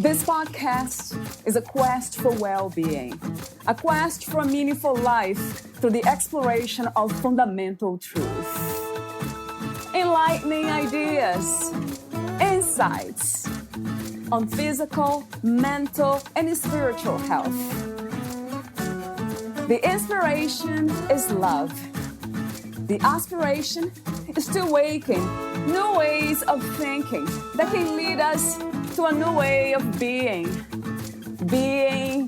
This podcast is a quest for well-being, a quest for a meaningful life through the exploration of fundamental truth. Enlightening ideas, insights on physical, mental, and spiritual health. The inspiration is love. The aspiration is to awaken new ways of thinking that can lead us to a new way of being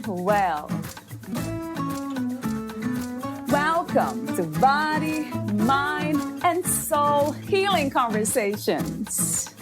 well. Welcome to Body, Mind, and Soul Healing Conversations.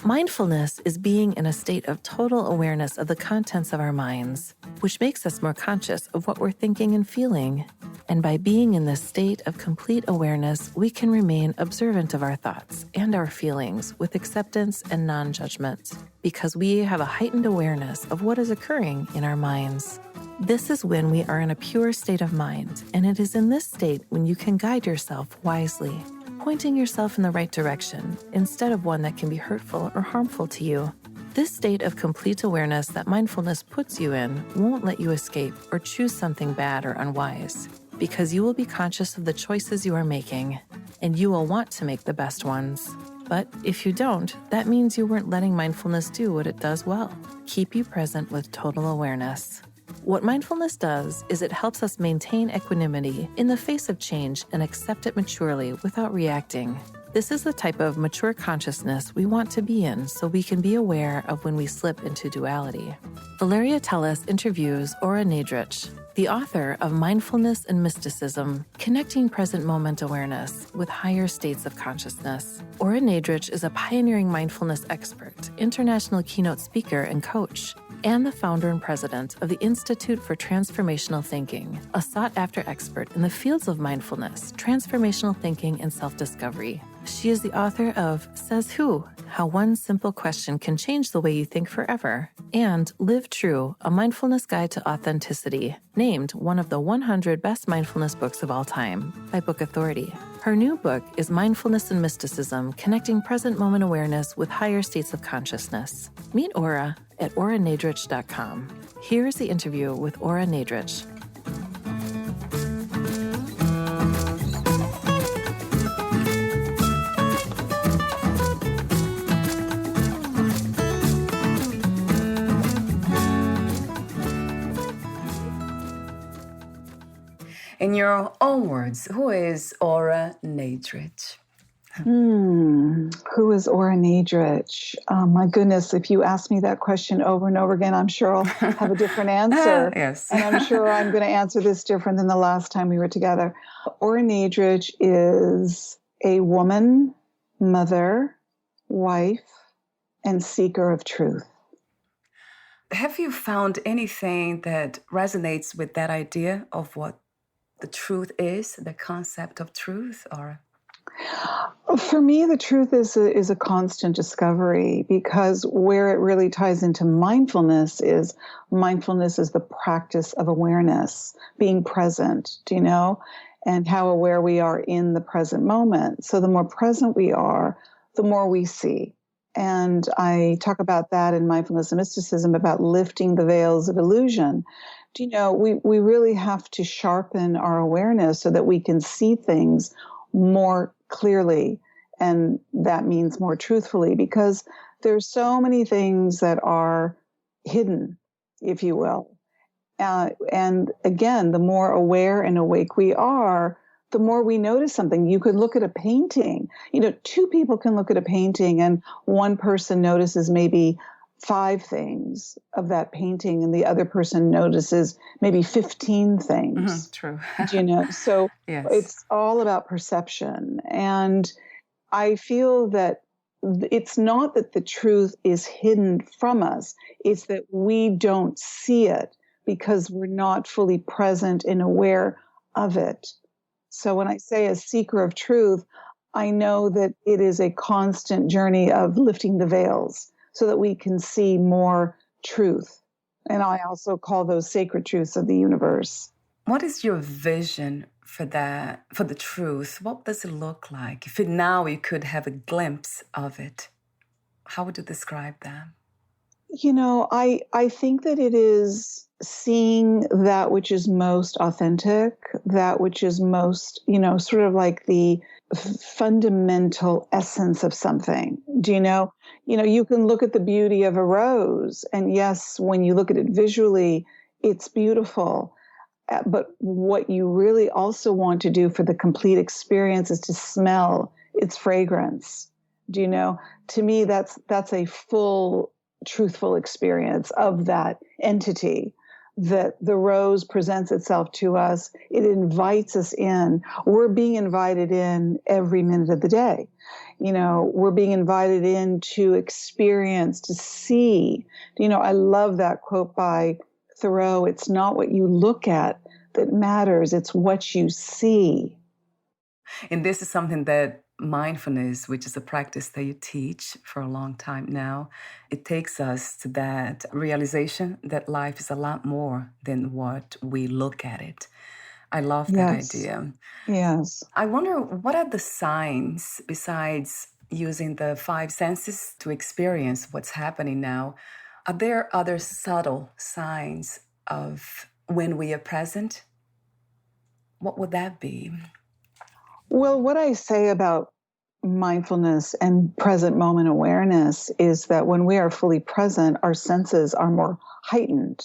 Mindfulness is being in a state of total awareness of the contents of our minds, which makes us more conscious of what we're thinking and feeling. And by being in this state of complete awareness, we can remain observant of our thoughts and our feelings with acceptance and non-judgment, because we have a heightened awareness of what is occurring in our minds. This is when we are in a pure state of mind, and it is in this state when you can guide yourself wisely, pointing yourself in the right direction instead of one that can be hurtful or harmful to you. This state of complete awareness that mindfulness puts you in won't let you escape or choose something bad or unwise, because you will be conscious of the choices you are making, and you will want to make the best ones. But if you don't, that means you weren't letting mindfulness do what it does well: keep you present with total awareness. What mindfulness does is it helps us maintain equanimity in the face of change and accept it maturely without reacting. This is the type of mature consciousness we want to be in, so we can be aware of when we slip into duality. Valeria Teles interviews Ora Nadrich, the author of Mindfulness and Mysticism, Connecting Present Moment Awareness with Higher States of Consciousness. Ora Nadrich is a pioneering mindfulness expert, international keynote speaker and coach, and the founder and president of the Institute for Transformational Thinking, a sought-after expert in the fields of mindfulness, transformational thinking, and self-discovery. She is the author of Says Who? How One Simple Question Can Change the Way You Think Forever, and Live True, a mindfulness guide to authenticity, named one of the 100 best mindfulness books of all time by Book Authority. Her new book is Mindfulness and Mysticism, Connecting Present Moment Awareness with Higher States of Consciousness. Meet Ora at oranadrich.com. Here's the interview with Ora Nadrich. In your own words, who is Ora Nadrich? Who is Ora Nadrich? My goodness, if you ask me that question over and over again, I'm sure I'll have a different answer. Yes. And I'm sure I'm going to answer this different than the last time we were together. Ora Nadrich is a woman, mother, wife, and seeker of truth. Have you found anything that resonates with that idea of what the truth is, the concept of truth? Or for me, the truth is a constant discovery, because where it really ties into mindfulness is the practice of awareness, being present, and how aware we are in the present moment. So the more present we are, the more we see. And I talk about that in Mindfulness and Mysticism, about lifting the veils of illusion. We really have to sharpen our awareness so that we can see things more clearly, and that means more truthfully, because there's so many things that are hidden, if you will. And again, the more aware and awake we are, the more we notice something. You could look at a painting. Two people can look at a painting, and one person notices maybe 5 things of that painting, and the other person notices maybe 15 things. True. So yes. It's all about perception. And I feel that it's not that the truth is hidden from us. It's that we don't see it because we're not fully present and aware of it. So when I say a seeker of truth, I know that it is a constant journey of lifting the veils so that we can see more truth And I also call those sacred truths of the universe. What is your vision for that, for the truth? What does it look like? If now you could have a glimpse of it, how would you describe that? I think that it is seeing that which is most authentic, that which is most, sort of like the fundamental essence of something. Do you know? You can look at the beauty of a rose, and yes, when you look at it visually, it's beautiful. But what you really also want to do for the complete experience is to smell its fragrance. Do you know? To me, that's a full, truthful experience of that entity. That the rose presents itself to us, it invites us in. We're being invited in every minute of the day. We're being invited in to experience, to see. I love that quote by Thoreau. It's not what you look at that matters, it's what you see. And this is something that mindfulness, which is a practice that you teach for a long time now, it takes us to that realization that life is a lot more than what we look at it. I love that idea. Yes. I wonder, what are the signs, besides using the five senses to experience what's happening now? Are there other subtle signs of when we are present? What would that be? Well, what I say about mindfulness and present moment awareness is that when we are fully present, our senses are more heightened,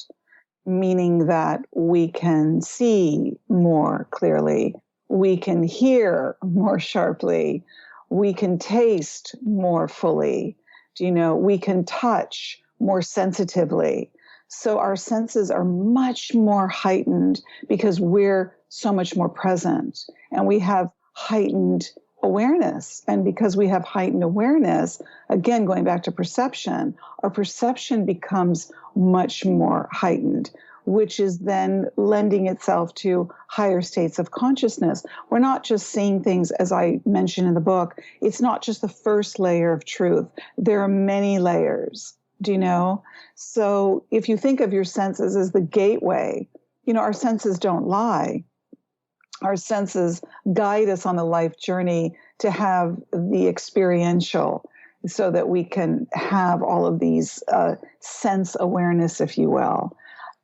meaning that we can see more clearly, we can hear more sharply, we can taste more fully, we can touch more sensitively. So our senses are much more heightened because we're so much more present, and we have heightened awareness. And because we have heightened awareness, again, going back to perception, our perception becomes much more heightened, which is then lending itself to higher states of consciousness. We're not just seeing things, as I mentioned in the book, it's not just the first layer of truth. There are many layers, do you know? So if you think of your senses as the gateway, our senses don't lie. Our senses guide us on the life journey to have the experiential, so that we can have all of these sense awareness, if you will.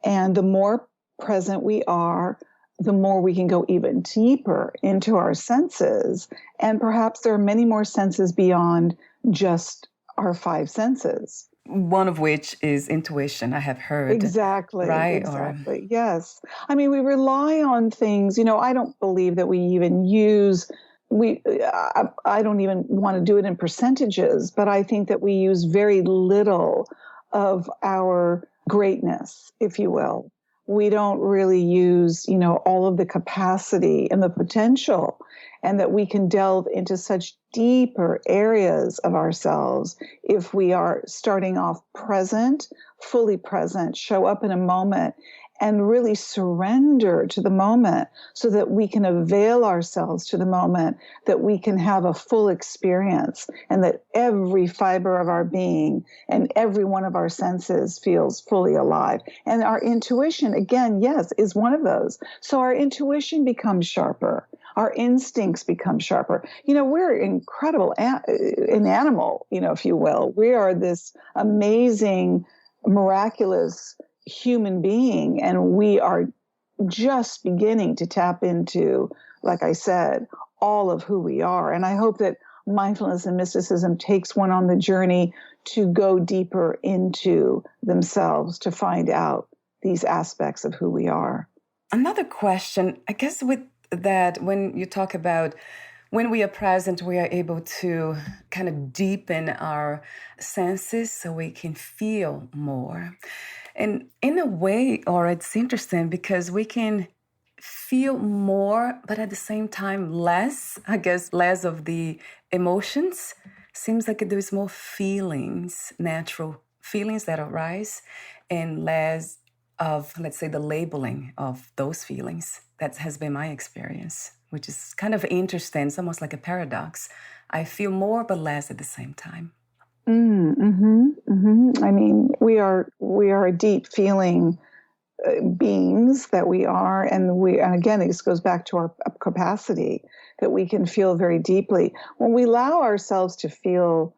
And the more present we are, the more we can go even deeper into our senses. And perhaps there are many more senses beyond just our five senses. One of which is intuition, I have heard. Exactly. Right? Exactly. Yes. I mean, we rely on things, I don't believe that we even use, I don't even want to do it in percentages, but I think that we use very little of our greatness, if you will. We don't really use, all of the capacity and the potential, and that we can delve into such deeper areas of ourselves if we are starting off present, fully present, show up in a moment, and really surrender to the moment so that we can avail ourselves to the moment, that we can have a full experience, and that every fiber of our being and every one of our senses feels fully alive. And our intuition, again, yes, is one of those. So our intuition becomes sharper. Our instincts become sharper. We're incredible, an animal, if you will. We are this amazing, miraculous human being, and we are just beginning to tap into, like I said, all of who we are. And I hope that mindfulness and mysticism takes one on the journey to go deeper into themselves, to find out these aspects of who we are. Another question, I guess, with that, when you talk about when we are present, we are able to kind of deepen our senses so we can feel more. And in a way, or it's interesting because we can feel more, but at the same time, less, I guess, less of the emotions. Seems like there's more feelings, natural feelings that arise, and less of, let's say, the labeling of those feelings. That has been my experience, which is kind of interesting. It's almost like a paradox. I feel more, but less at the same time. I mean, we are a deep feeling beings that we are, and again, this goes back to our capacity that we can feel very deeply. When we allow ourselves to feel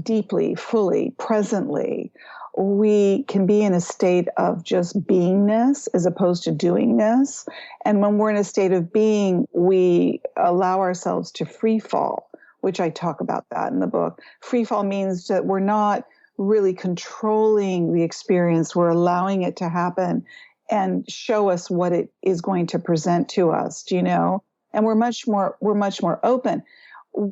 deeply, fully, presently, we can be in a state of just beingness as opposed to doingness. And when we're in a state of being, we allow ourselves to free fall, which I talk about that in the book. Free fall means that we're not really controlling the experience. We're allowing it to happen and show us what it is going to present to us, do you know? And we're much more open.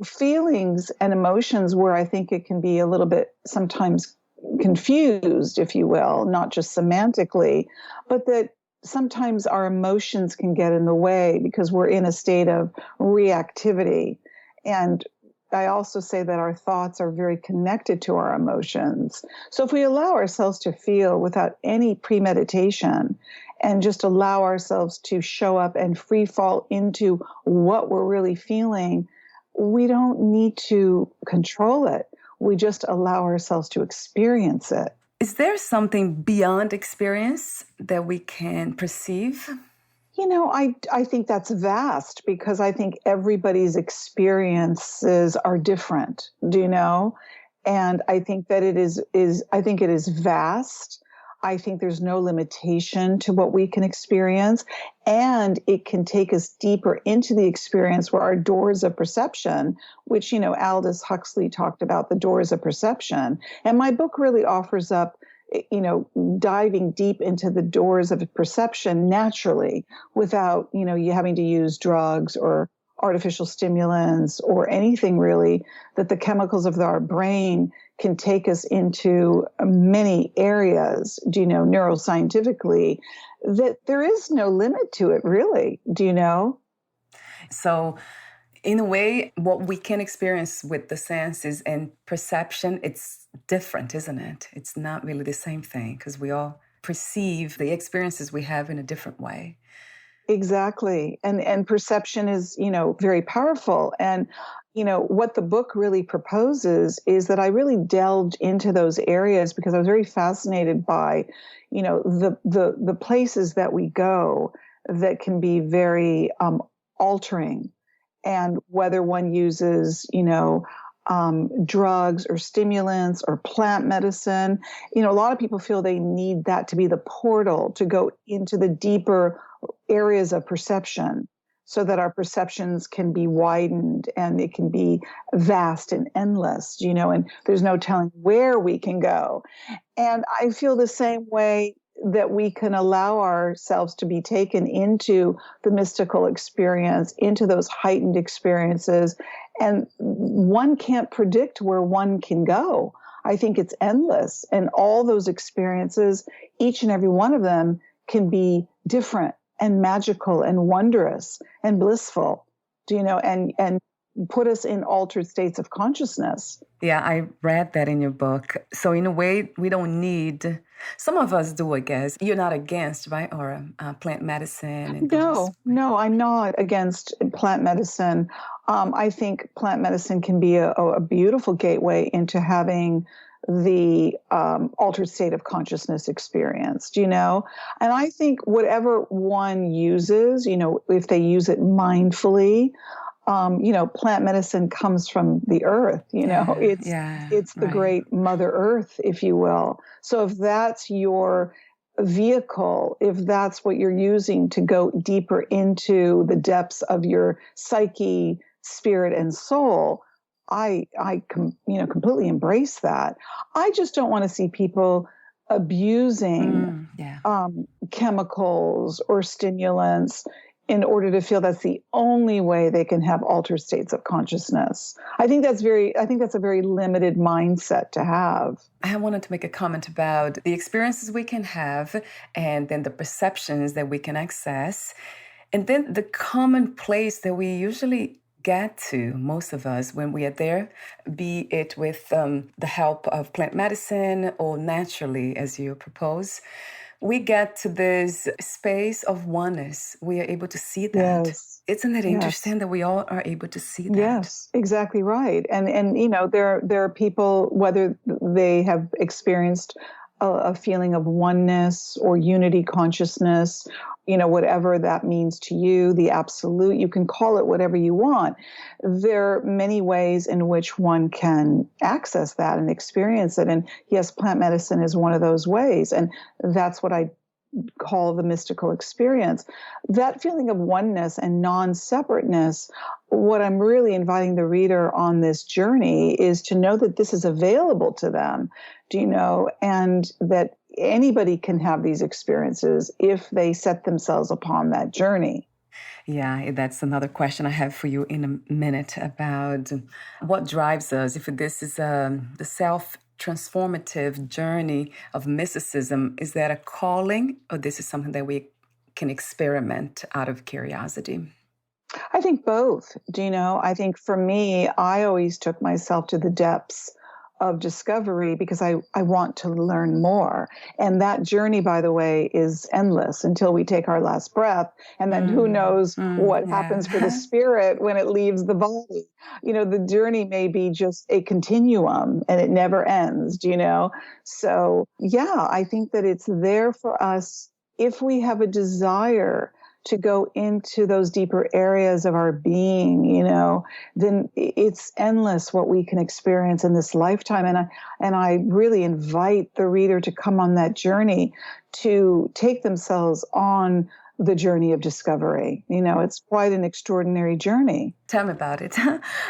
Feelings and emotions, where I think it can be a little bit sometimes confused, if you will, not just semantically, but that sometimes our emotions can get in the way because we're in a state of reactivity. And I also say that our thoughts are very connected to our emotions. So if we allow ourselves to feel without any premeditation and just allow ourselves to show up and free fall into what we're really feeling, we don't need to control it. We just allow ourselves to experience it. Is there something beyond experience that we can perceive? You know, I think that's vast because I think everybody's experiences are different, do you know? And I think that it is vast. I think there's no limitation to what we can experience, and it can take us deeper into the experience where our doors of perception, which, you know, Aldous Huxley talked about the doors of perception. And my book really offers up, you know, diving deep into the doors of perception naturally without, you know, you having to use drugs or artificial stimulants or anything really, that the chemicals of our brain can take us into many areas, do you know, neuroscientifically, that there is no limit to it, really. Do you know? So, in a way, what we can experience with the senses and perception, it's different, isn't it? It's not really the same thing because we all perceive the experiences we have in a different way. Exactly. And perception is, you know, very powerful. And, you know, what the book really proposes is that I really delved into those areas because I was very fascinated by, you know, the places that we go that can be very altering, and whether one uses, you know, drugs or stimulants or plant medicine. You know, a lot of people feel they need that to be the portal to go into the deeper areas of perception so that our perceptions can be widened and it can be vast and endless, you know, and there's no telling where we can go. And I feel the same way that we can allow ourselves to be taken into the mystical experience, into those heightened experiences. And one can't predict where one can go. I think it's endless. And all those experiences, each and every one of them can be different and magical and wondrous and blissful, do you know, and put us in altered states of consciousness. Yeah, I read that in your book. So in a way, we don't need, some of us do, I guess. You're not against, right? Or plant medicine and those. No, I'm not against plant medicine. I think plant medicine can be a beautiful gateway into having the altered state of consciousness experienced, you know? And I think whatever one uses, you know, if they use it mindfully, you know, plant medicine comes from the earth, you know, it's the great Mother Earth, if you will. So if that's your vehicle, if that's what you're using to go deeper into the depths of your psyche, spirit, and soul, I completely embrace that. I just don't want to see people abusing chemicals or stimulants in order to feel that's the only way they can have altered states of consciousness. I think that's a very limited mindset to have. I wanted to make a comment about the experiences we can have and then the perceptions that we can access. And then the common place that we usually get to, most of us, when we are there, be it with the help of plant medicine or naturally, as you propose. we get to this space of oneness. We are able to see that. Yes. Isn't it Yes. interesting that we all are able to see that? Yes, exactly right. And there are people, whether they have experienced a feeling of oneness or unity consciousness, whatever that means to you, the absolute, you can call it whatever you want. There are many ways in which one can access that and experience it. And yes, plant medicine is one of those ways. And that's what I call the mystical experience. That feeling of oneness and non-separateness, what I'm really inviting the reader on this journey is to know that this is available to them, and that anybody can have these experiences if they set themselves upon that journey. Yeah, that's another question I have for you in a minute about what drives us. If this is the self-transformative journey of mysticism, is that a calling, or this is something that we can experiment out of curiosity? I think both. I think for me, I always took myself to the depths of discovery because I want to learn more. And that journey, by the way, is endless until we take our last breath. And then who knows what happens for the Yeah. spirit when it leaves the body. The journey may be just a continuum and it never ends, So, yeah, I think that it's there for us if we have a desire to go into those deeper areas of our being, then it's endless what we can experience in this lifetime. And I really invite the reader to come on that journey, to take themselves on the journey of discovery. It's quite an extraordinary journey. Tell me about it.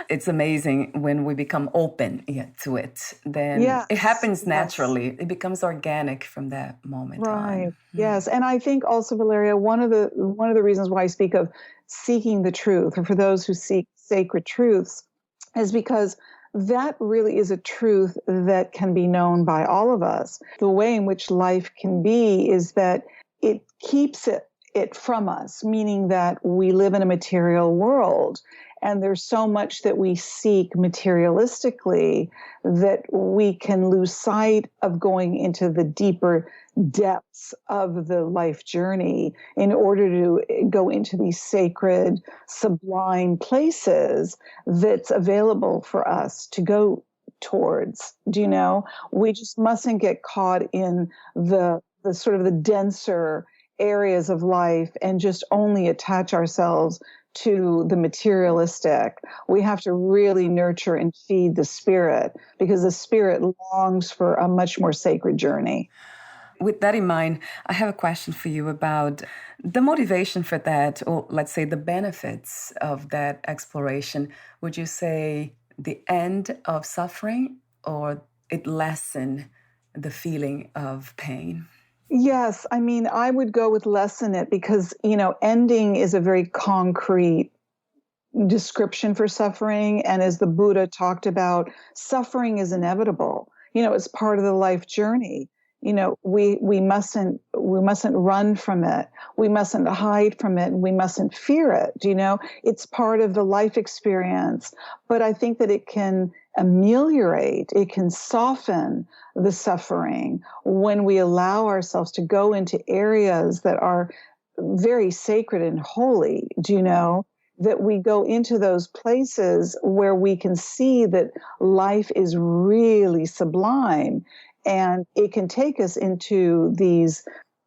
It's amazing when we become open to it. Then it happens naturally. It becomes organic from that moment on. Yes. And I think also, Valeria, one of the reasons why I speak of seeking the truth, or for those who seek sacred truths, is because that really is a truth that can be known by all of us. The way in which life can be is that it keeps it from us, meaning that we live in a material world. And there's so much that we seek materialistically that we can lose sight of going into the deeper depths of the life journey in order to go into these sacred, sublime places that's available for us to go towards. We just mustn't get caught in the sort of the denser areas of life and just only attach ourselves to the materialistic. We have to really nurture and feed the spirit, because the spirit longs for a much more sacred journey. With that in mind, I have a question for you about the motivation for that, or let's say the benefits of that exploration. Would you say the end of suffering, or it lessen the feeling of pain? Yes, I mean, I would go with lessen it, because, ending is a very concrete description for suffering. And as the Buddha talked about, suffering is inevitable. It's part of the life journey. We mustn't run from it. We mustn't hide from it. And we mustn't fear it. It's part of the life experience. But I think that it can ameliorate, it can soften the suffering when we allow ourselves to go into areas that are very sacred and holy. That we go into those places where we can see that life is really sublime, and it can take us into these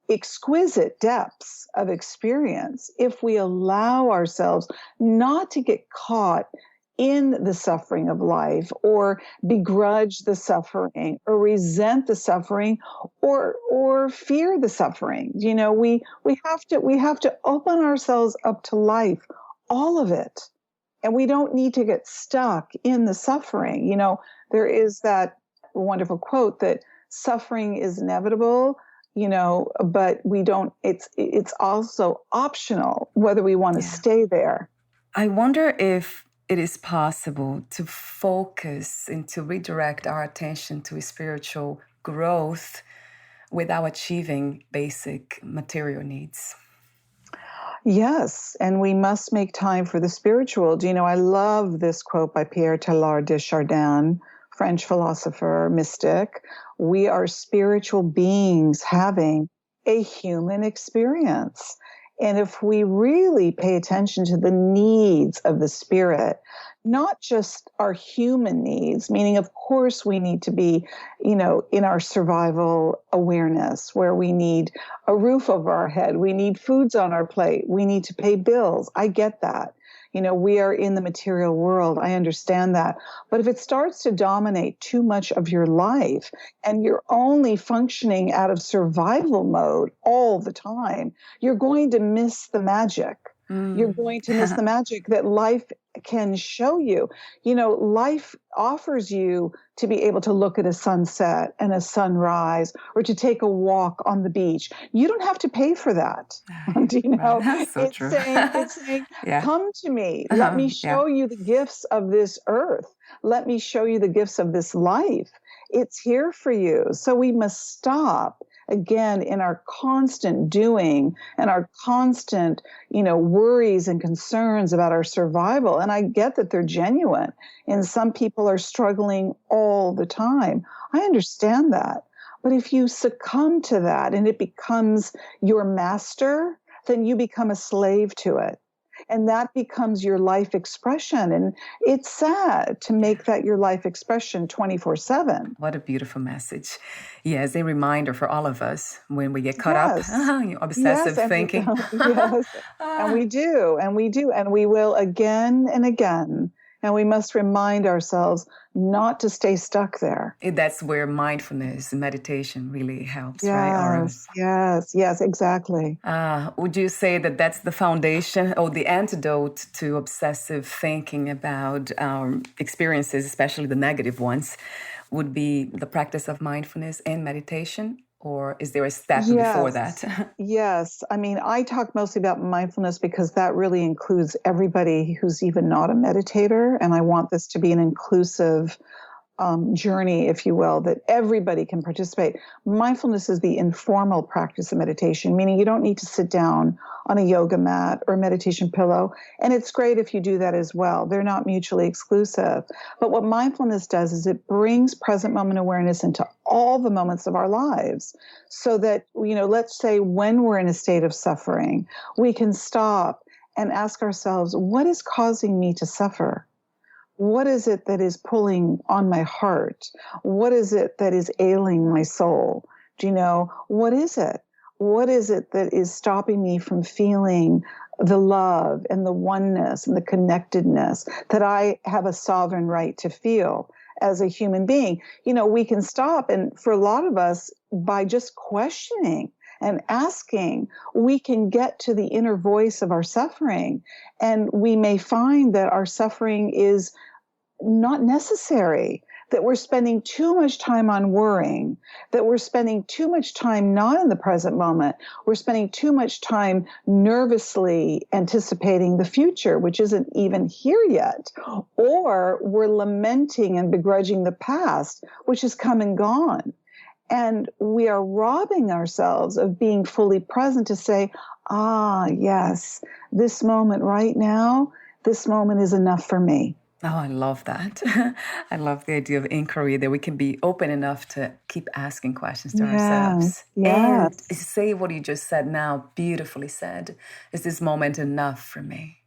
exquisite depths of experience if we allow ourselves not to get caught in the suffering of life, or begrudge the suffering, or resent the suffering, or fear the suffering. We have to open ourselves up to life, all of it. And we don't need to get stuck in the suffering. There is that wonderful quote that suffering is inevitable, but we don't, it's also optional whether we want to stay there. I wonder if it is possible to focus and to redirect our attention to spiritual growth without achieving basic material needs. Yes, and we must make time for the spiritual. I love this quote by Pierre Teilhard de Chardin, French philosopher, mystic. We are spiritual beings having a human experience. And if we really pay attention to the needs of the spirit, not just our human needs, meaning, of course, we need to be, in our survival awareness, where we need a roof over our head, we need foods on our plate, we need to pay bills. I get that. We are in the material world. I understand that. But if it starts to dominate too much of your life and you're only functioning out of survival mode all the time, you're going to miss the magic. You're going to miss the magic that life can show you. Life offers you to be able to look at a sunset and a sunrise, or to take a walk on the beach. You don't have to pay for that. Do you know? Right. That's so true. It's saying, Yeah. come to me. Let me show you the gifts of this earth. Let me show you the gifts of this life. It's here for you. So we must stop again in our constant doing and our constant, worries and concerns about our survival. And I get that they're genuine. And some people are struggling all the time. I understand that. But if you succumb to that and it becomes your master, then you become a slave to it. And that becomes your life expression. And it's sad to make that your life expression 24/7. What a beautiful message. Yes, a reminder for all of us when we get caught up in obsessive thinking. Yes, and we do, and we will again and again. And we must remind ourselves not to stay stuck there. That's where mindfulness and meditation really helps, right? Yes, exactly. Would you say that that's the foundation or the antidote to obsessive thinking about our experiences, especially the negative ones, would be the practice of mindfulness and meditation? Or is there a step before that? Yes. I mean, I talk mostly about mindfulness because that really includes everybody who's even not a meditator. And I want this to be an inclusive journey, if you will, that everybody can participate. Mindfulness is the informal practice of meditation, meaning you don't need to sit down on a yoga mat or a meditation pillow. And it's great if you do that as well. They're not mutually exclusive. But what mindfulness does is it brings present moment awareness into all the moments of our lives so that, let's say when we're in a state of suffering, we can stop and ask ourselves, what is causing me to suffer? What is it that is pulling on my heart? What is it that is ailing my soul? Do you know, what is it? What is it that is stopping me from feeling the love and the oneness and the connectedness that I have a sovereign right to feel as a human being? We can stop, and for a lot of us, by just questioning and asking, we can get to the inner voice of our suffering. And we may find that our suffering is not necessary, that we're spending too much time on worrying, that we're spending too much time not in the present moment. We're spending too much time nervously anticipating the future, which isn't even here yet. Or we're lamenting and begrudging the past, which has come and gone. And we are robbing ourselves of being fully present to say, yes, this moment right now, this moment is enough for me. Oh, I love that. I love the idea of inquiry, that we can be open enough to keep asking questions to ourselves. Yes. And say what you just said now, beautifully said. Is this moment enough for me?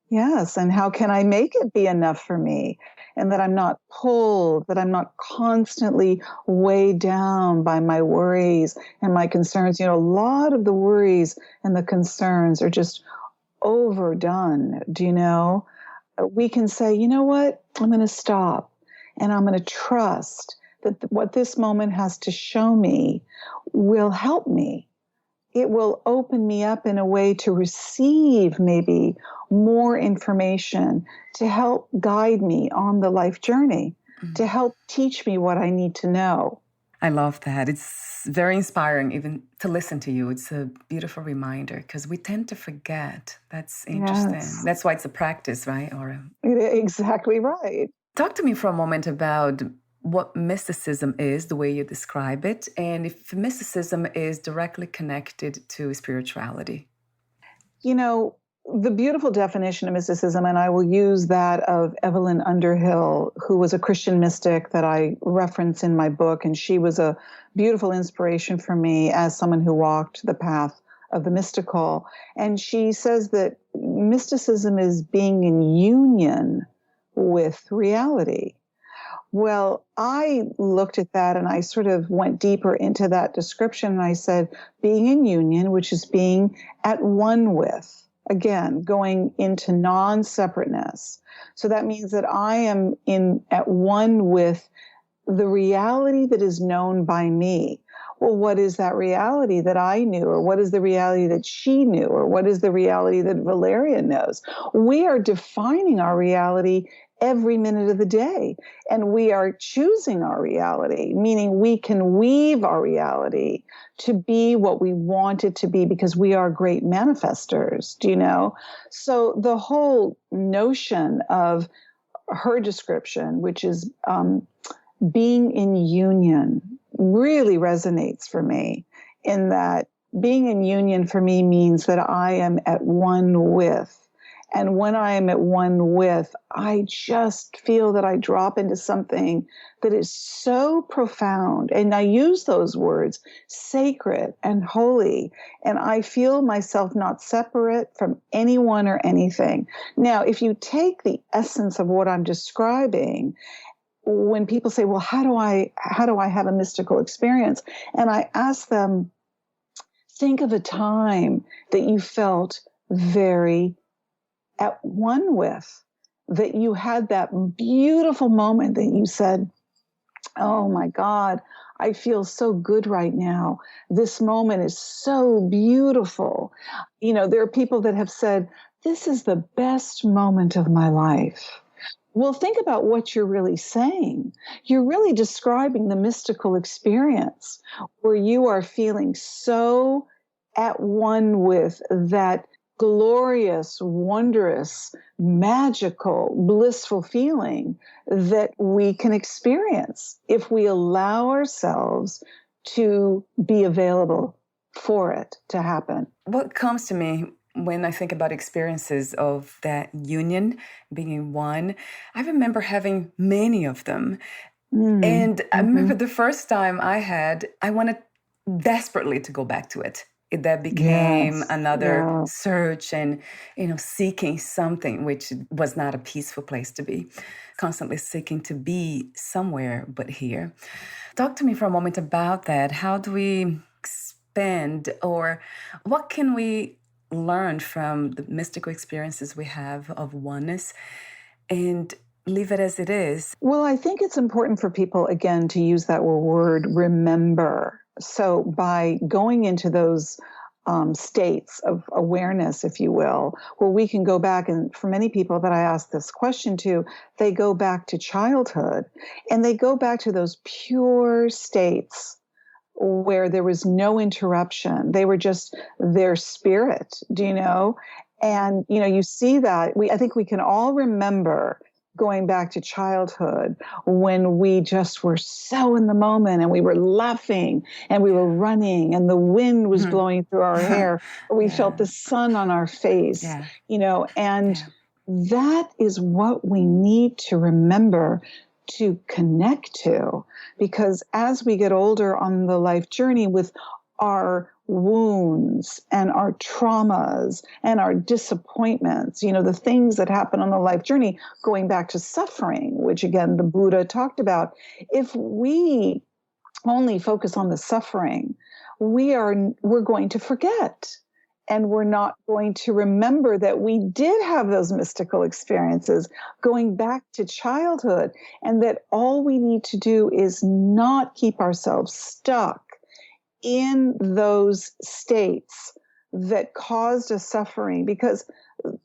Yes. And how can I make it be enough for me? And that I'm not pulled, that I'm not constantly weighed down by my worries and my concerns. A lot of the worries and the concerns are just overdone. Do you know? We can say, you know what? I'm going to stop and I'm going to trust that what this moment has to show me will help me. It will open me up in a way to receive maybe more information to help guide me on the life journey, to help teach me what I need to know. I love that. It's very inspiring even to listen to you. It's a beautiful reminder because we tend to forget. That's interesting. Yes. That's why it's a practice, right, Aura? Exactly right. Talk to me for a moment about what mysticism is, the way you describe it, and if mysticism is directly connected to spirituality. the beautiful definition of mysticism, and I will use that of Evelyn Underhill, who was a Christian mystic that I reference in my book, and she was a beautiful inspiration for me as someone who walked the path of the mystical. And she says that mysticism is being in union with reality. Well, I looked at that and I sort of went deeper into that description, and I said, being in union, which is being at one with. Again, going into non-separateness. So that means that I am at one with the reality that is known by me. Well, what is that reality that I knew? Or what is the reality that she knew? Or what is the reality that Valeria knows? We are defining our reality every minute of the day. And we are choosing our reality, meaning we can weave our reality to be what we want it to be because we are great manifestors, do you know? So the whole notion of her description, which is being in union, really resonates for me, in that being in union for me means that I am at one with. And when I am at one with, I just feel that I drop into something that is so profound. And I use those words, sacred and holy. And I feel myself not separate from anyone or anything. Now, if you take the essence of what I'm describing, when people say, well, how do I have a mystical experience? And I ask them, think of a time that you felt very at one with, that you had that beautiful moment that you said, oh my God, I feel so good right now. This moment is so beautiful. You know, there are people that have said, this is the best moment of my life. Well, think about what you're really saying. You're really describing the mystical experience where you are feeling so at one with that glorious, wondrous, magical, blissful feeling that we can experience if we allow ourselves to be available for it to happen. What comes to me when I think about experiences of that union, being in one, I remember having many of them. And I remember the first time I wanted desperately to go back to it. That became another search and, seeking something, which was not a peaceful place to be, constantly seeking to be somewhere but here. Talk to me for a moment about that. How do we expand, or what can we learn from the mystical experiences we have of oneness and leave it as it is? Well, I think it's important for people, again, to use that word remember. So by going into those states of awareness, if you will, where we can go back, and for many people that I ask this question to, they go back to childhood, and they go back to those pure states where there was no interruption. They were just their spirit, do you know? And, you see that. I think we can all remember going back to childhood when we just were so in the moment and we were laughing and we were running and the wind was blowing through our hair. We felt the sun on our face, and that is what we need to remember to connect to, because as we get older on the life journey with our wounds and our traumas and our disappointments, the things that happen on the life journey, going back to suffering, which again, the Buddha talked about. If we only focus on the suffering, we're going to forget. And we're not going to remember that we did have those mystical experiences going back to childhood, and that all we need to do is not keep ourselves stuck in those states that caused us suffering, because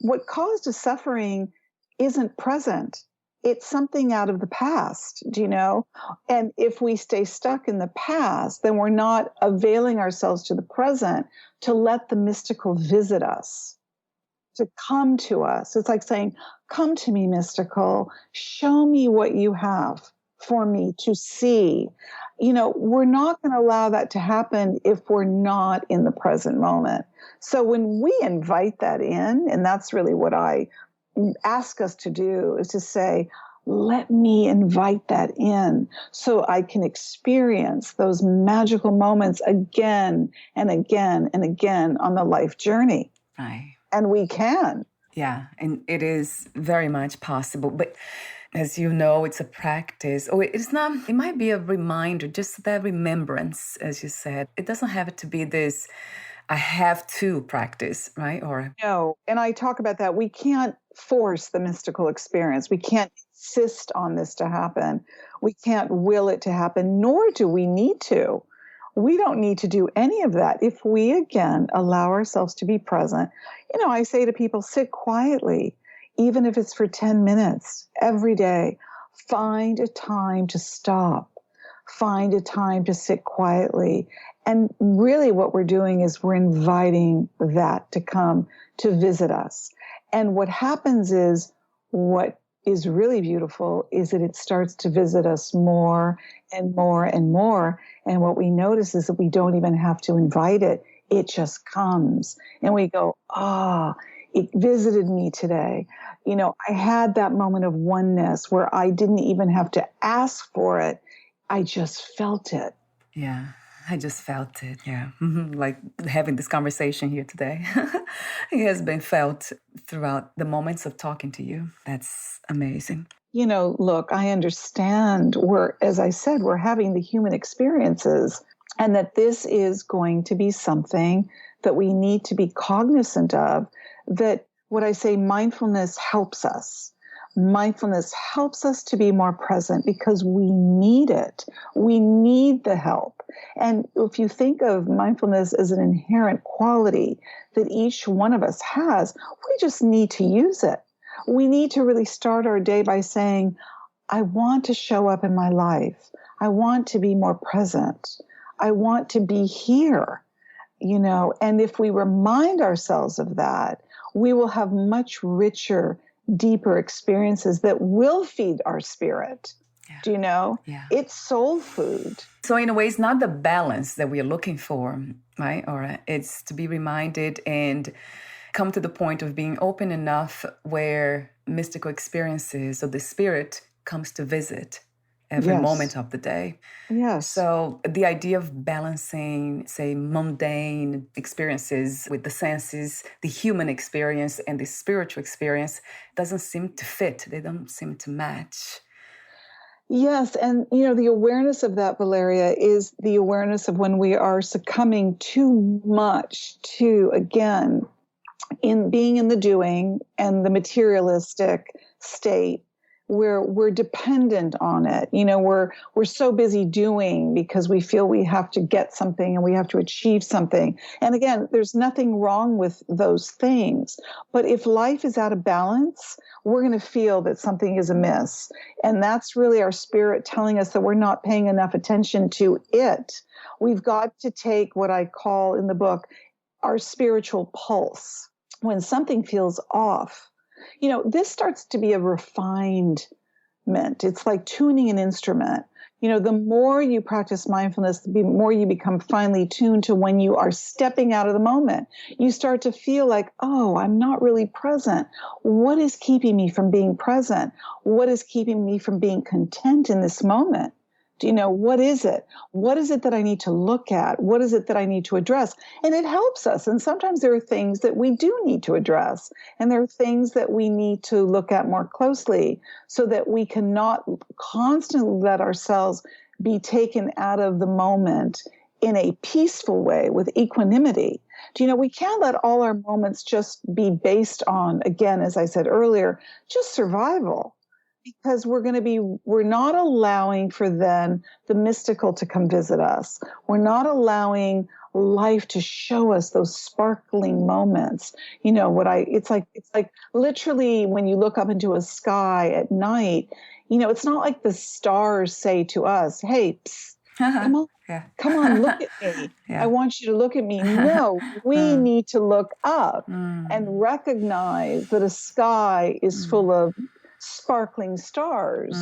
what caused us suffering isn't present. It's something out of the past, do you know? And if we stay stuck in the past, then we're not availing ourselves to the present to let the mystical visit us, to come to us. It's like saying, come to me, mystical, show me what you have for me to see. We're not going to allow that to happen if we're not in the present moment. So when we invite that in, and that's really what I ask us to do, is to say, let me invite that in so I can experience those magical moments again and again and again on the life journey. Right. And we can. Yeah, and it is very much possible. But as you know, it's a practice. Or it's not, it might be a reminder, just that remembrance, as you said. It doesn't have to be this, I have to practice, right? Or no, and I talk about that. We can't force the mystical experience. We can't insist on this to happen. We can't will it to happen, nor do we need to. We don't need to do any of that. If we, again, allow ourselves to be present, I say to people, sit quietly, even if it's for 10 minutes every day. Find a time to stop. Find a time to sit quietly. And really what we're doing is we're inviting that to come to visit us. And what happens is, what is really beautiful is that it starts to visit us more and more and more. And what we notice is that we don't even have to invite it. It just comes. And we go, it visited me today. I had that moment of oneness where I didn't even have to ask for it. I just felt it. yeah, I just felt it. Yeah. Like having this conversation here today. It has been felt throughout the moments of talking to you. That's amazing. Look, I understand as I said, we're having the human experiences, and that this is going to be something that we need to be cognizant of, that what I say, mindfulness helps us. Mindfulness helps us to be more present because we need it. We need the help. And if you think of mindfulness as an inherent quality that each one of us has, we just need to use it. We need to really start our day by saying, I want to show up in my life. I want to be more present. I want to be here, and if we remind ourselves of that, we will have much richer, deeper experiences that will feed our spirit. Yeah. Do you know? Yeah. It's soul food. So in a way, it's not the balance that we are looking for, right? Or it's to be reminded and come to the point of being open enough where mystical experiences of the spirit comes to visit every moment of the day. Yes. So the idea of balancing, say, mundane experiences with the senses, the human experience and the spiritual experience doesn't seem to fit. They don't seem to match. Yes. And, the awareness of that, Valeria, is the awareness of when we are succumbing too much to, again, in being in the doing and the materialistic state, where we're dependent on it. We're so busy doing because we feel we have to get something and we have to achieve something. And again, there's nothing wrong with those things. But if life is out of balance, we're going to feel that something is amiss. And that's really our spirit telling us that we're not paying enough attention to it. We've got to take what I call in the book our spiritual pulse. When something feels off, this starts to be a refinement. It's like tuning an instrument. The more you practice mindfulness, the more you become finely tuned to when you are stepping out of the moment. You start to feel like, I'm not really present. What is keeping me from being present? What is keeping me from being content in this moment? What is it? What is it that I need to look at? What is it that I need to address? And it helps us. And sometimes there are things that we do need to address. And there are things that we need to look at more closely so that we cannot constantly let ourselves be taken out of the moment in a peaceful way with equanimity. We can't let all our moments just be based on, again, as I said earlier, just survival. Because we're not allowing for then the mystical to come visit us. We're not allowing life to show us those sparkling moments. It's like literally when you look up into a sky at night, it's not like the stars say to us, hey, psst, come on. Yeah. Come on, look at me. Yeah. I want you to look at me. No, we need to look up and recognize that a sky is full of sparkling stars,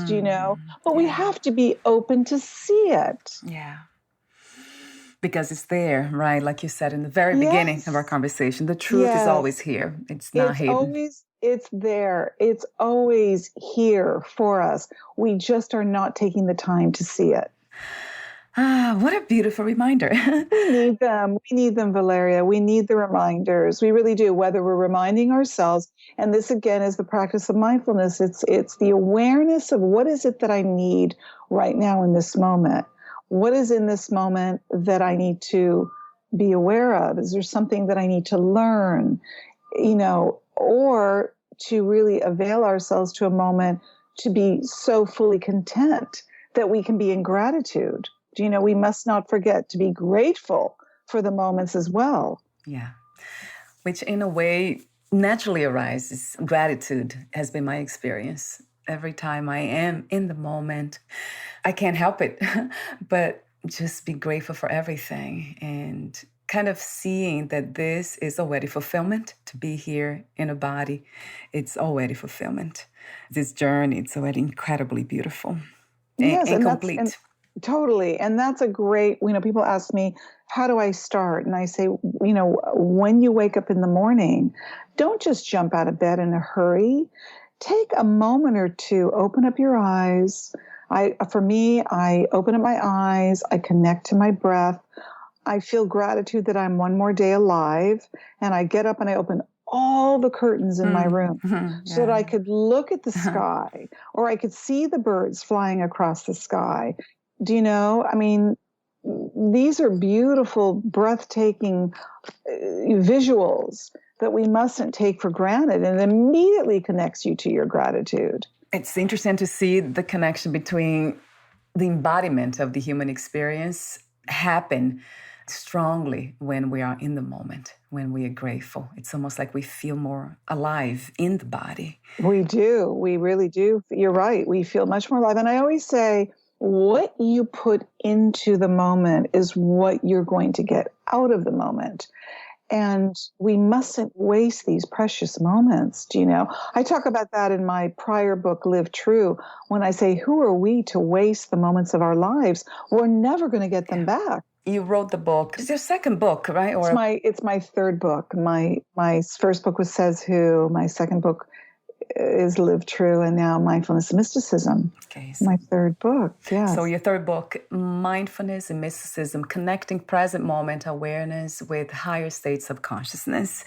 but we have to be open to see it. Yeah. Because it's there, right? Like you said in the very beginning of our conversation, the truth is always here. It's not hidden. It's there. It's always here for us. We just are not taking the time to see it. What a beautiful reminder. We need them. We need them, Valeria. We need the reminders. We really do, whether we're reminding ourselves. And this, again, is the practice of mindfulness. It's the awareness of what is it that I need right now in this moment. What is in this moment that I need to be aware of? Is there something that I need to learn, or to really avail ourselves to a moment to be so fully content that we can be in gratitude? We must not forget to be grateful for the moments as well. Yeah, which in a way naturally arises. Gratitude has been my experience. Every time I am in the moment, I can't help it, but just be grateful for everything and kind of seeing that this is already fulfillment. To be here in a body, it's already fulfillment. This journey, it's already incredibly beautiful and complete. Totally. And that's a great, people ask me, how do I start? And I say, when you wake up in the morning, don't just jump out of bed in a hurry. Take a moment or two, open up your eyes. For me, I open up my eyes, I connect to my breath. I feel gratitude that I'm one more day alive. And I get up and I open all the curtains in my room so that I could look at the sky, or I could see the birds flying across the sky. These are beautiful, breathtaking visuals that we mustn't take for granted, and it immediately connects you to your gratitude. It's interesting to see the connection between the embodiment of the human experience happen strongly when we are in the moment, when we are grateful. It's almost like we feel more alive in the body. We do. We really do. You're right. We feel much more alive. And I always say, what you put into the moment is what you're going to get out of the moment. And we mustn't waste these precious moments. I talk about that in my prior book, Live True, when I say, who are we to waste the moments of our lives? We're never going to get them back. You wrote the book. It's your second book, right? Or it's my third book. My first book was Says Who. My second book is Live True, and now Mindfulness and Mysticism. Okay, my third book, yes. So your third book, Mindfulness and Mysticism, Connecting Present Moment Awareness with Higher States of Consciousness.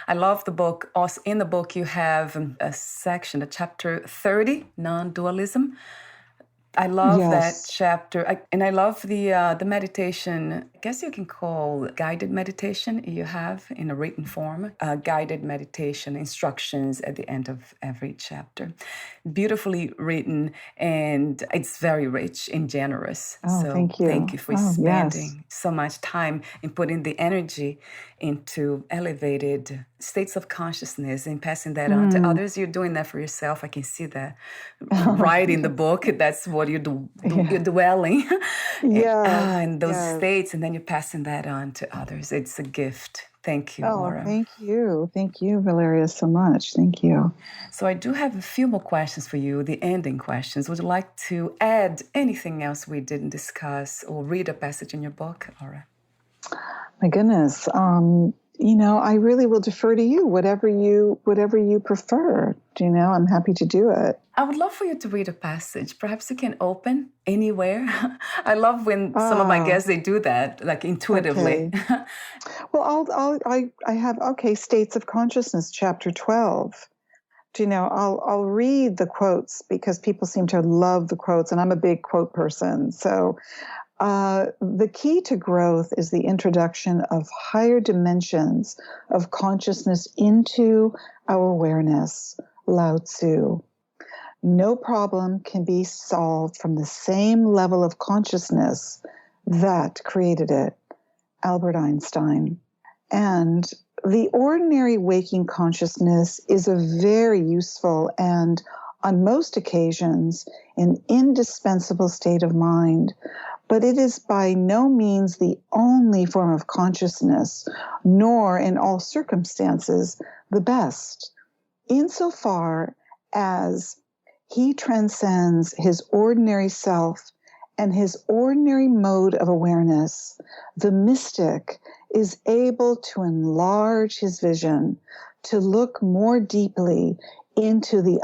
I love the book. Also in the book, you have a section, a chapter 30, Non-Dualism. I love that chapter. And I love the meditation, I guess you can call guided meditation you have in a written form, guided meditation instructions at the end of every chapter. Beautifully written, and it's very rich and generous. Oh, so thank you. Thank you for spending so much time in putting the energy into elevated states of consciousness and passing that on to others. You're doing that for yourself. I can see that right in the book. That's what you're dwelling in those states, and then you're passing that on to others. It's a gift. Thank you, Laura. Thank you. Thank you, Valeria, so much. Thank you. So I do have a few more questions for you, the ending questions. Would you like to add anything else we didn't discuss or read a passage in your book, Laura? My goodness. I really will defer to you, whatever you prefer. I'm happy to do it. I would love for you to read a passage. Perhaps you can open anywhere. I love when some of my guests, they do that, like intuitively. Okay. Well, I have, States of Consciousness, chapter 12. I'll read the quotes because people seem to love the quotes, and I'm a big quote person. So the key to growth is the introduction of higher dimensions of consciousness into our awareness. Lao Tzu. No problem can be solved from the same level of consciousness that created it. Albert Einstein. And the ordinary waking consciousness is a very useful and, on most occasions, an indispensable state of mind. But it is by no means the only form of consciousness, nor in all circumstances the best. Insofar as He transcends his ordinary self and his ordinary mode of awareness. The mystic is able to enlarge his vision, to look more deeply into the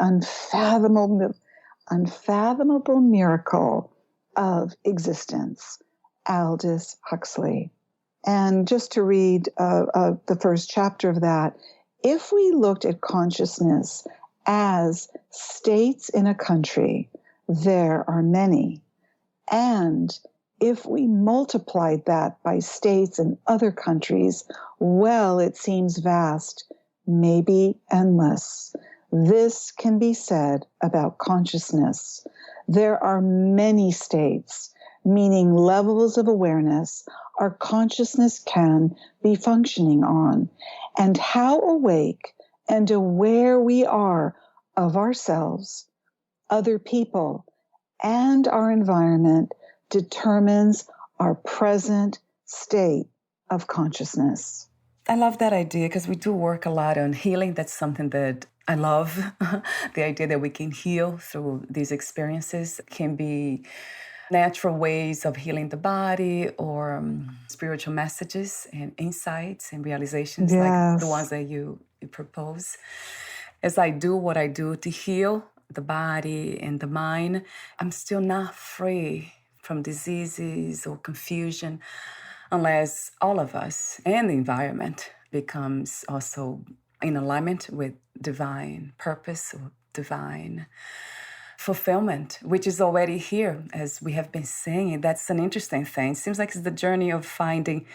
unfathomable miracle of existence. Aldous Huxley. And just to read the first chapter of that, if we looked at consciousness as states in a country, there are many. And if we multiplied that by states in other countries, well, it seems vast, maybe endless. This can be said about consciousness. There are many states, meaning levels of awareness our consciousness can be functioning on, and how awake and aware we are of ourselves, other people, and our environment determines our present state of consciousness. I love that idea because we do work a lot on healing. That's something that I love. The idea that we can heal through these experiences can be natural ways of healing the body or spiritual messages and insights and realizations like the ones that you propose. As I do what I do to heal the body and the mind, I'm still not free from diseases or confusion unless all of us and the environment becomes also in alignment with divine purpose or divine fulfillment, which is already here, as we have been saying. That's an interesting thing. It seems like it's the journey of finding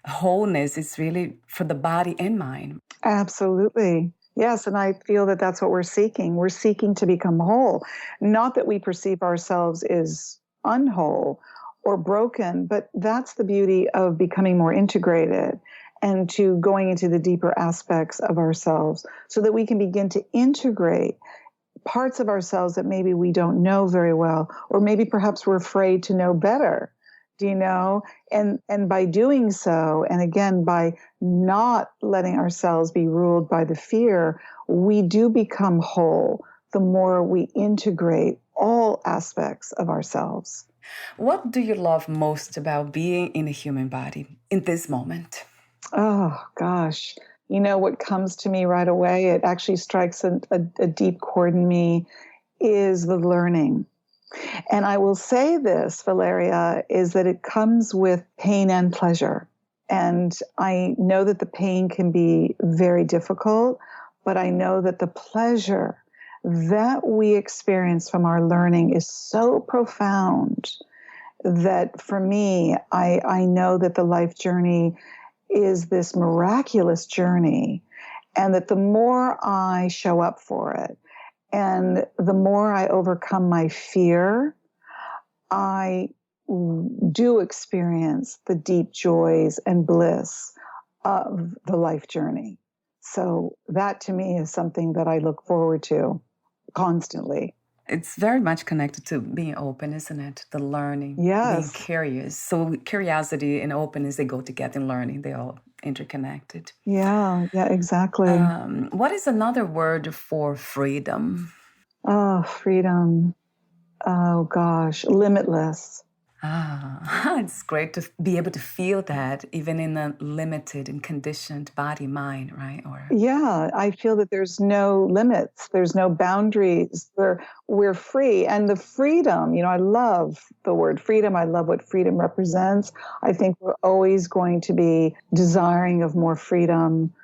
wholeness. It's really for the body and mind. Absolutely. Yes, and I feel that that's what we're seeking. We're seeking to become whole. Not that we perceive ourselves as unwhole or broken, but that's the beauty of becoming more integrated and to going into the deeper aspects of ourselves so that we can begin to integrate parts of ourselves that maybe we don't know very well, or maybe perhaps we're afraid to know better. Do you know? And by doing so, and again, by not letting ourselves be ruled by the fear, we do become whole the more we integrate all aspects of ourselves. What do you love most about being in a human body in this moment? Oh, gosh. You know, what comes to me right away, it actually strikes a deep chord in me, is the learning. And I will say this, Valeria, is that it comes with pain and pleasure. And I know that the pain can be very difficult, but I know that the pleasure that we experience from our learning is so profound that for me, I know that the life journey is this miraculous journey, and that the more I show up for it, and the more I overcome my fear, I do experience the deep joys and bliss of the life journey. So that to me is something that I look forward to constantly. It's very much connected to being open, isn't it? The learning, yes. Being curious. So curiosity and openness, they go together in learning. They're all interconnected. Yeah, exactly. What is another word for freedom? Oh, freedom. Oh, gosh, limitless. It's great to be able to feel that even in a limited and conditioned body, mind, right? Yeah, I feel that there's no limits, there's no boundaries. We're free. And the freedom, I love the word freedom. I love what freedom represents. I think we're always going to be desiring of more freedom,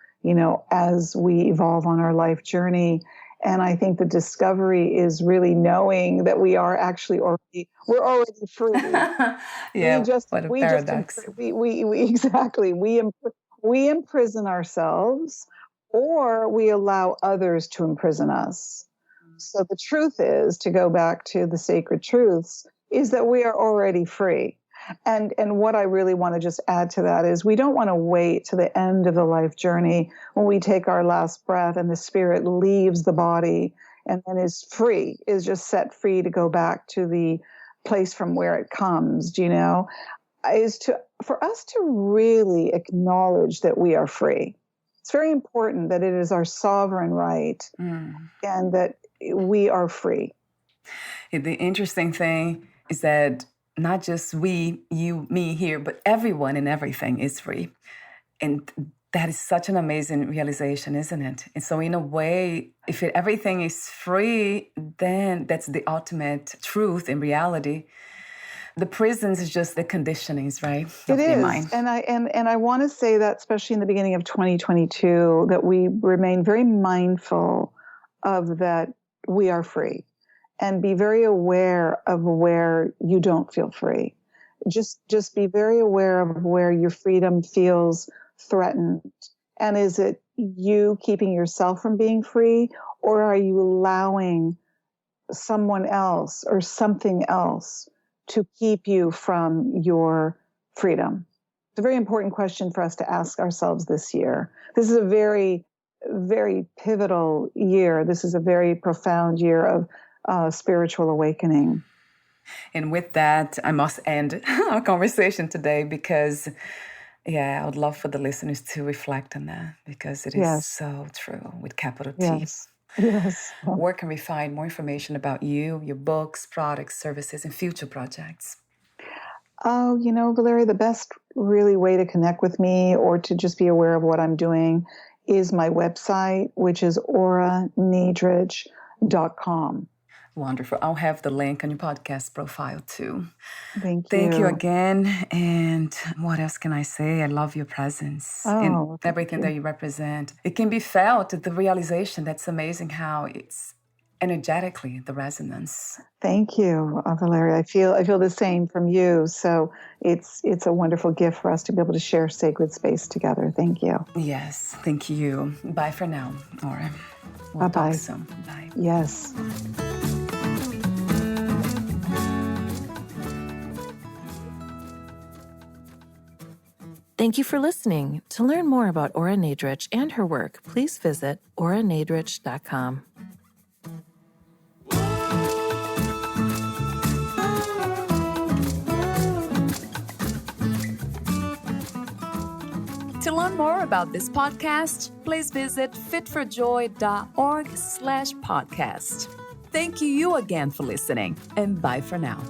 as we evolve on our life journey. And I think the discovery is really knowing that we are actually we're already free. Yeah, what a paradox. We imprison ourselves, or we allow others to imprison us. So the truth is, to go back to the sacred truths, is that we are already free. And what I really want to just add to that is we don't want to wait to the end of the life journey when we take our last breath and the spirit leaves the body and then is just set free to go back to the place from where it comes, for us to really acknowledge that we are free. It's very important that it is our sovereign right and that we are free. The interesting thing is that not just we, you, me here, but everyone and everything is free. And that is such an amazing realization, isn't it? And so in a way, if everything is free, then that's the ultimate truth in reality. The prisons is just the conditionings, right? It of the is. mind. And I want to say that, especially in the beginning of 2022, that we remain very mindful of that we are free, and be very aware of where you don't feel free. Just be very aware of where your freedom feels threatened. And is it you keeping yourself from being free, or are you allowing someone else or something else to keep you from your freedom? It's a very important question for us to ask ourselves this year. This is a very, very pivotal year. This is a very profound year of spiritual awakening. And with that, I must end our conversation today because, I would love for the listeners to reflect on that because it is so true with capital T. Yes. Where can we find more information about you, your books, products, services, and future projects? Oh, Valeria, the best really way to connect with me or to just be aware of what I'm doing is my website, which is auranadridge.com. Wonderful. I'll have the link on your podcast profile too. Thank you again. And what else can I say? I love your presence and everything that you represent. It can be felt, the realization. That's amazing how it's energetically the resonance. Thank you, Valeria. I feel the same from you. So it's a wonderful gift for us to be able to share sacred space together. Thank you. Yes, thank you. Bye for now, Aura. We'll Bye-bye. talk soon. Bye. Yes. Thank you for listening. To learn more about Aura Nadrich and her work, please visit auranadrich.com. To learn more about this podcast, please visit fitforjoy.org/podcast. Thank you again for listening, and bye for now.